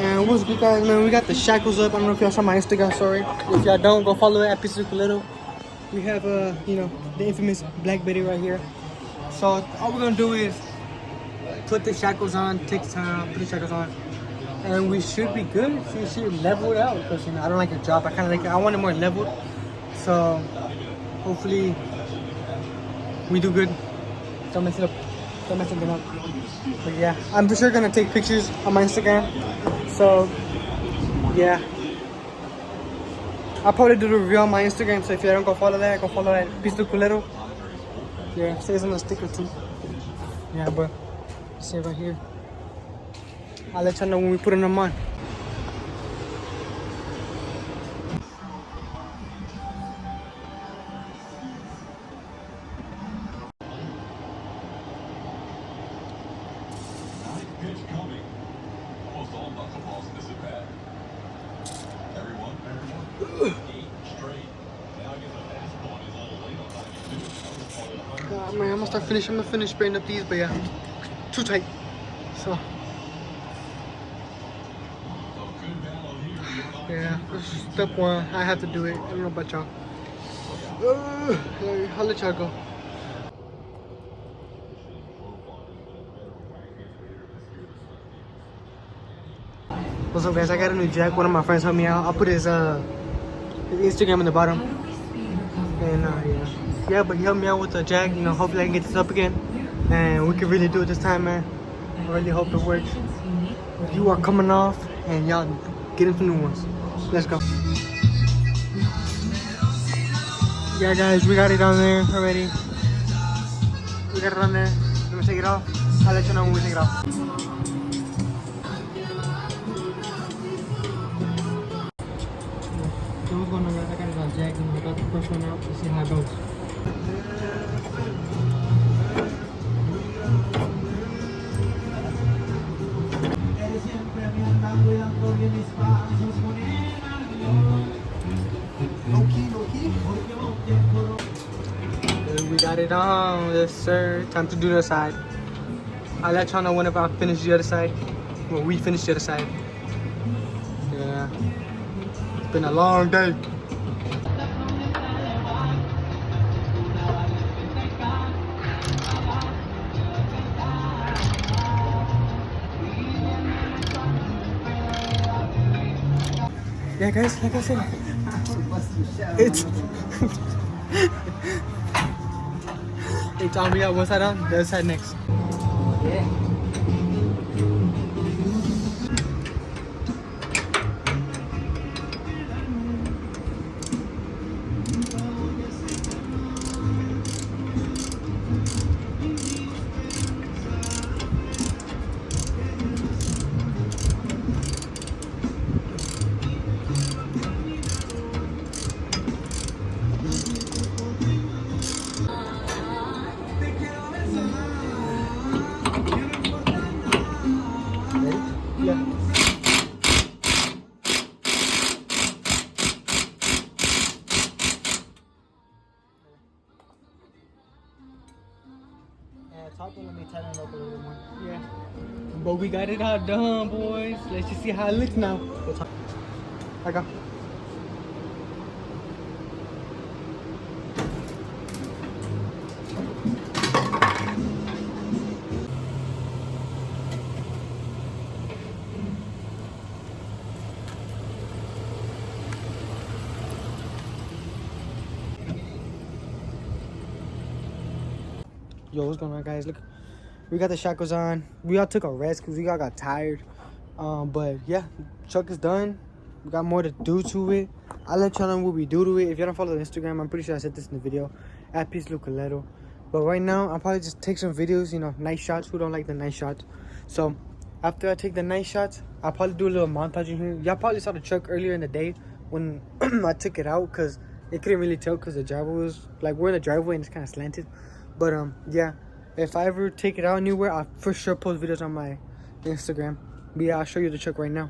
And what's good, guys, man? We got the shackles up. I don't know if y'all saw my Instagram story. If y'all don't, go follow it at Silverado. We have you know, the infamous Black Betty right here. So all we're gonna do is put the shackles on, take time, put the shackles on, and we should be good. She should level it out because, you know, I don't like the drop. I kind of like it. I want it more leveled. So hopefully we do good. Don't mess it up. Don't mess anything up. But yeah, I'm for sure gonna take pictures on my Instagram. So yeah, I'll probably do the review on my Instagram. So if you don't go follow that, go follow that Pisto Culero. Yeah, it says on the sticker too. Yeah, but see right here. I'll let y'all know when we put them on. Man, I'm gonna finish spraying up these, but yeah, too tight. So yeah, this is step one. I have to do it. I don't know about y'all. I'll let y'all go. What's up, guys? I got a new jack. One of my friends helped me out. I'll put his Instagram in the bottom. And yeah, but he helped me out with the jack. You know, hopefully I can get this up again, and we can really do it this time, man. I really hope it works. You are coming off, and y'all get into new ones. Let's go. Yeah, guys, we got it on there already. We got it on there. Let me take it off. I'll let you know when we take it off. So what's going on, guys? I got it on jack, and I got the first one out. Let's see how it goes. We got it on, yes sir. Time to do the other side. I'll let y'all know whenever I finish the other side. When we finish the other side. Yeah. It's been a long day. Yeah, guys, like I said, it's hey Tom, we got one side on, the other side next. Yeah. Top one, let me tighten it up a little more. Yeah. But we got it all done, boys. Let's just see how it looks now. I go. Yo, what's going on, guys? Look, we got the shackles on. We all took a rest because we all got tired. But yeah, truck is done. We got more to do to it. I'll let y'all know what we do to it. If y'all don't follow the Instagram, I'm pretty sure I said this in the video, at @PistoCulero. But right now, I'll probably just take some videos, you know, nice shots. Who don't like the nice shots? So after I take the nice shots, I'll probably do a little montage in here. Y'all probably saw the truck earlier in the day when I took it out because it couldn't really tell because the driveway was like, we're in the driveway and it's kind of slanted. But yeah, if I ever take it out anywhere, I'll for sure post videos on my Instagram. But yeah, I'll show you the truck right now.